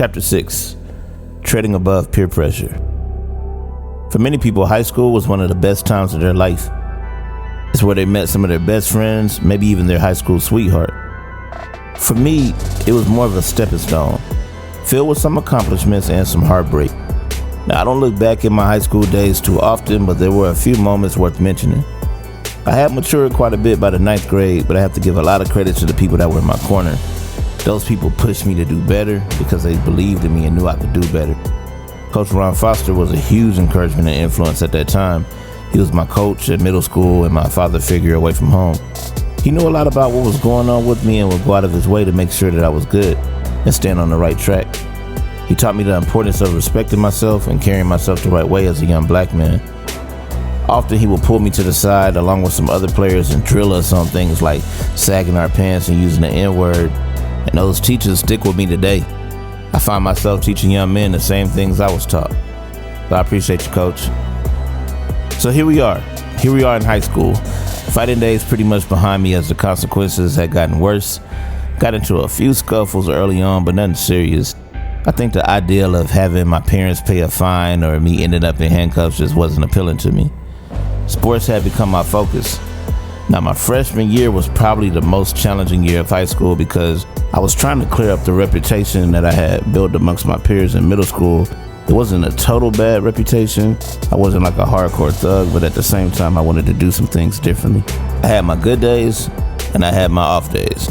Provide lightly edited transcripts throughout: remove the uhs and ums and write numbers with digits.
Chapter 6, Treading Above Peer Pressure. For many people, high school was one of the best times of their life. It's where they met some of their best friends, maybe even their high school sweetheart. For me, it was more of a stepping stone, filled with some accomplishments and some heartbreak. Now, I don't look back at my high school days too often, but there were a few moments worth mentioning. I had matured quite a bit by the 9th grade, but I have to give a lot of credit to the people that were in my corner. Those people pushed me to do better because they believed in me and knew I could do better. Coach Ron Foster was a huge encouragement and influence at that time. He was my coach at middle school and my father figure away from home. He knew a lot about what was going on with me and would go out of his way to make sure that I was good and stand on the right track. He taught me the importance of respecting myself and carrying myself the right way as a young black man. Often he would pull me to the side along with some other players and drill us on things like sagging our pants and using the N-word. And those teachers stick with me today. I find myself teaching young men the same things I was taught. So I appreciate you, Coach. So here we are in high school. Fighting days pretty much behind me as the consequences had gotten worse. Got into a few scuffles early on, but nothing serious. I think the ideal of having my parents pay a fine or me ending up in handcuffs just wasn't appealing to me. Sports had become my focus. Now, my freshman year was probably the most challenging year of high school because I was trying to clear up the reputation that I had built amongst my peers in middle school. It wasn't a total bad reputation. I wasn't like a hardcore thug, but at the same time, I wanted to do some things differently. I had my good days and I had my off days.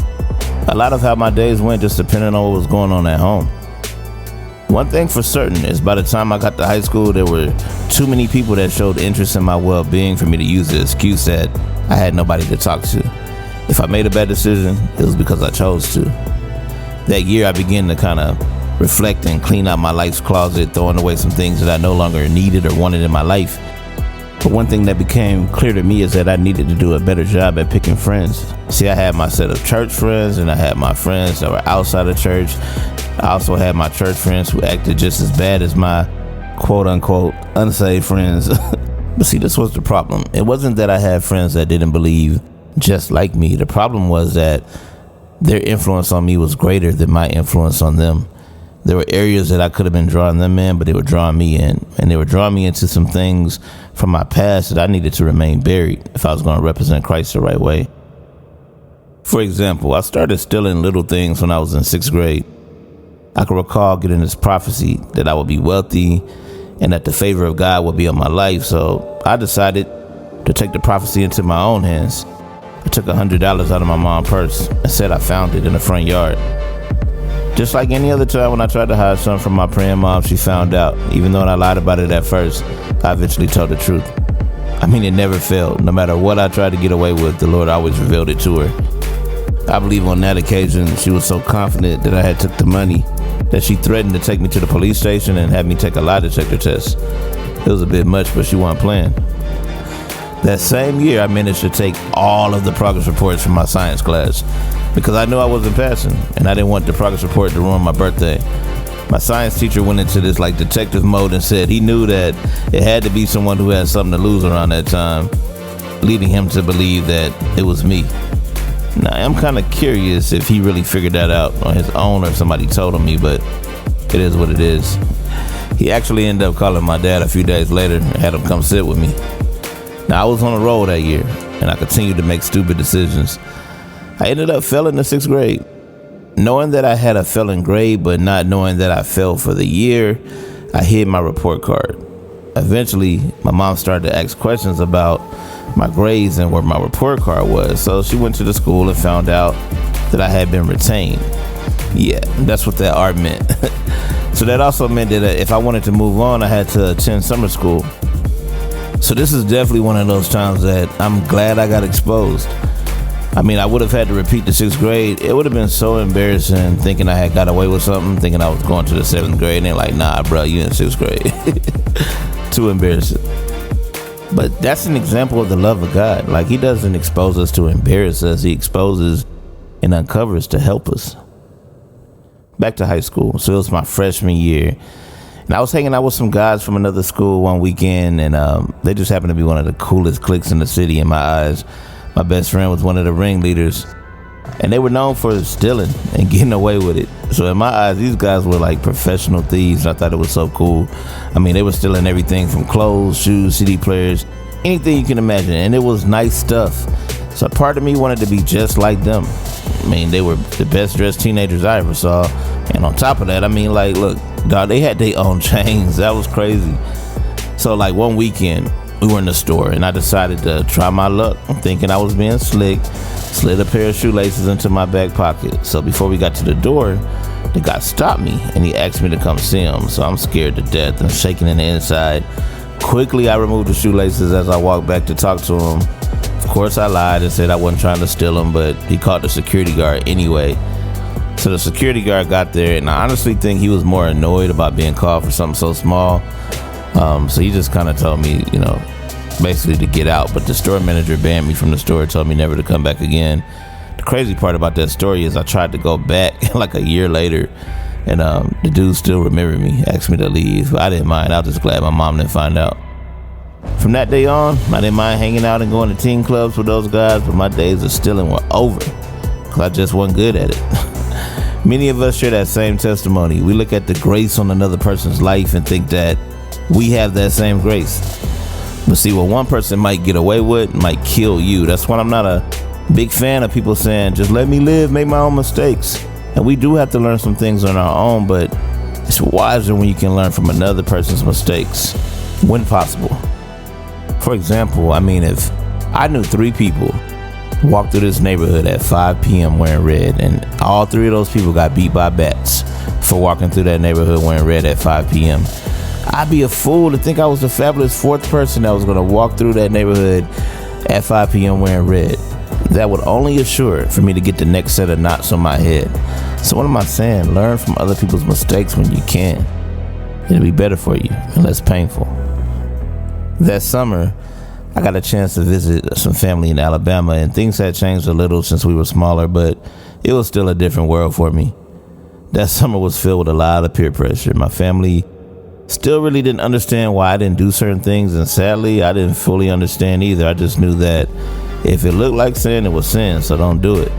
A lot of how my days went just depended on what was going on at home. One thing for certain is by the time I got to high school, there were too many people that showed interest in my well-being for me to use the excuse that I had nobody to talk to. If I made a bad decision, it was because I chose to. That year, I began to kind of reflect and clean out my life's closet, throwing away some things that I no longer needed or wanted in my life. But one thing that became clear to me is that I needed to do a better job at picking friends. See, I had my set of church friends and I had my friends that were outside of church. I also had my church friends who acted just as bad as my quote-unquote unsaved friends. But see, this was the problem. It wasn't that I had friends that didn't believe just like me. The problem was that their influence on me was greater than my influence on them. There were areas that I could have been drawing them in, but they were drawing me in. And they were drawing me into some things from my past that I needed to remain buried if I was going to represent Christ the right way. For example, I started stealing little things when I was in 6th grade. I can recall getting this prophecy that I would be wealthy and that the favor of God would be on my life. So I decided to take the prophecy into my own hands. I took $100 out of my mom's purse and said I found it in the front yard. Just like any other time when I tried to hide something from my praying mom, she found out. Even though I lied about it at first, I eventually told the truth. I mean, it never failed. No matter what I tried to get away with, the Lord always revealed it to her. I believe on that occasion, she was so confident that I had took the money that she threatened to take me to the police station and have me take a lie detector test. It was a bit much, but she wasn't playing. That same year, I managed to take all of the progress reports from my science class because I knew I wasn't passing and I didn't want the progress report to ruin my birthday. My science teacher went into this like detective mode and said he knew that it had to be someone who had something to lose around that time, leading him to believe that it was me. Now, I'm kind of curious if he really figured that out on his own or somebody told him, but it is what it is. He actually ended up calling my dad a few days later and had him come sit with me. Now, I was on a roll that year, and I continued to make stupid decisions. I ended up failing the 6th grade. Knowing that I had a failing grade, but not knowing that I failed for the year, I hid my report card. Eventually, my mom started to ask questions about my grades and where my report card was. So she went to the school and found out that I had been retained. Yeah, that's what that R meant. So that also meant that if I wanted to move on, I had to attend summer school. So this is definitely one of those times that I'm glad I got exposed. I mean, I would have had to repeat the 6th grade. It would have been so embarrassing thinking I had got away with something, thinking I was going to the 7th grade, and they're like, nah, bro, you in 6th grade. Too embarrassing. But that's an example of the love of God. Like, he doesn't expose us to embarrass us. He exposes and uncovers to help us. Back to high school. So it was my freshman year. And I was hanging out with some guys from another school one weekend, and they just happened to be one of the coolest cliques in the city in my eyes. My best friend was one of the ringleaders. And they were known for stealing and getting away with it. So in my eyes, these guys were like professional thieves. I thought it was so cool. I mean, they were stealing everything from clothes, shoes, CD players, anything you can imagine. And it was nice stuff. So part of me wanted to be just like them. I mean, they were the best dressed teenagers I ever saw. And on top of that, I mean, like, look, dog, they had their own chains. That was crazy. So like one weekend, we were in the store and I decided to try my luck. I'm thinking I was being slick. Slid a pair of shoelaces into my back pocket. So before we got to the door, the guy stopped me and he asked me to come see him. So I'm scared to death and shaking in the inside. Quickly, I removed the shoelaces as I walked back to talk to him. Of course, I lied and said I wasn't trying to steal them, but he called the security guard anyway. So the security guard got there, and I honestly think he was more annoyed about being called for something so small. So he just kind of told me, basically to get out. But the store manager banned me from the store, told me never to come back again. The crazy part about that story is I tried to go back like a year later, and the dude still remembered me, asked me to leave. But I didn't mind. I was just glad my mom didn't find out. From that day on, I didn't mind hanging out and going to teen clubs with those guys, but my days of stealing were over because I just wasn't good at it. Many of us share that same testimony. We look at the grace on another person's life and think that we have that same grace. But see, what one person might get away with might kill you. That's why I'm not a big fan of people saying, just let me live, make my own mistakes. And we do have to learn some things on our own, but it's wiser when you can learn from another person's mistakes, when possible. For example, I mean, if I knew 3 people walked through this neighborhood at 5 p.m. wearing red, and all 3 of those people got beat by bats for walking through that neighborhood wearing red at 5 p.m., I'd be a fool to think I was the fabulous 4th person that was going to walk through that neighborhood at 5 p.m. wearing red. That would only assure for me to get the next set of knots on my head. So what am I saying? Learn from other people's mistakes when you can. It'll be better for you and less painful. That summer, I got a chance to visit some family in Alabama, and things had changed a little since we were smaller, but it was still a different world for me. That summer was filled with a lot of peer pressure. My family still really didn't understand why I didn't do certain things, and sadly, I didn't fully understand either. I just knew that if it looked like sin, it was sin, so don't do it.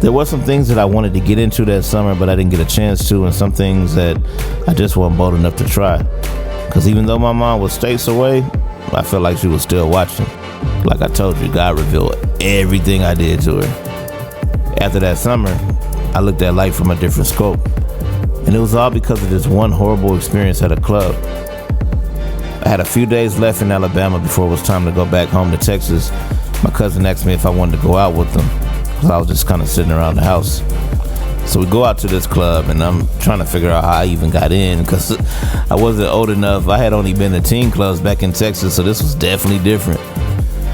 There were some things that I wanted to get into that summer, but I didn't get a chance to, and some things that I just wasn't bold enough to try. Because even though my mom was states away, I felt like she was still watching. Like I told you, God revealed everything I did to her. After that summer, I looked at life from a different scope. And it was all because of this one horrible experience at a club. I had a few days left in Alabama before it was time to go back home to Texas. My cousin asked me if I wanted to go out with them, because I was just kind of sitting around the house. So we go out to this club, and I'm trying to figure out how I even got in, because I wasn't old enough. I had only been to teen clubs back in Texas, so this was definitely different.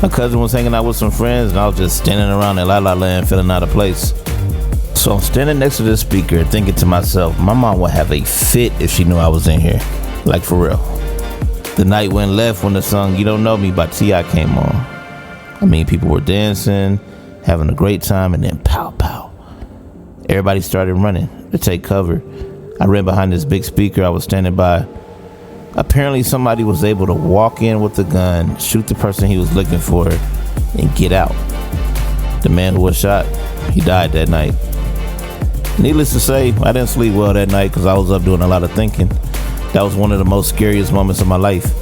My cousin was hanging out with some friends, and I was just standing around in La La Land feeling out of place. So I'm standing next to this speaker thinking to myself, my mom would have a fit if she knew I was in here. Like, for real. The night went left when the song You Don't Know Me by T.I. came on. I mean, people were dancing, having a great time, and then pow, pow. Everybody started running to take cover. I ran behind this big speaker I was standing by. Apparently somebody was able to walk in with a gun, shoot the person he was looking for, and get out. The man who was shot, he died that night. Needless to say, I didn't sleep well that night because I was up doing a lot of thinking. That was one of the most scariest moments of my life.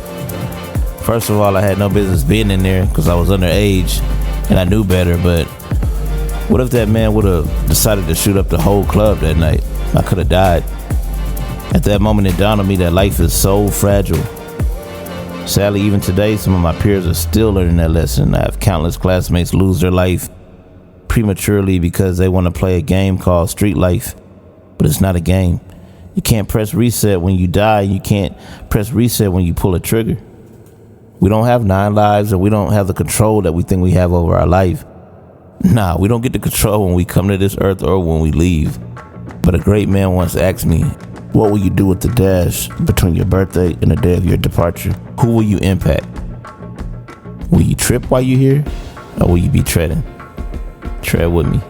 First of all, I had no business being in there because I was underage and I knew better, but what if that man would have decided to shoot up the whole club that night? I could have died. At that moment, it dawned on me that life is so fragile. Sadly, even today, some of my peers are still learning that lesson. I have countless classmates lose their life prematurely because they want to play a game called street life. But it's not a game. You can't press reset when you die. You can't press reset when you pull a trigger. We don't have 9 lives, and we don't have the control that we think we have over our life. Nah, we don't get the control when we come to this earth or when we leave. But a great man once asked me, what will you do with the dash between your birthday and the day of your departure? Who will you impact? Will you trip while you're here, or will you be treading? Tread with me.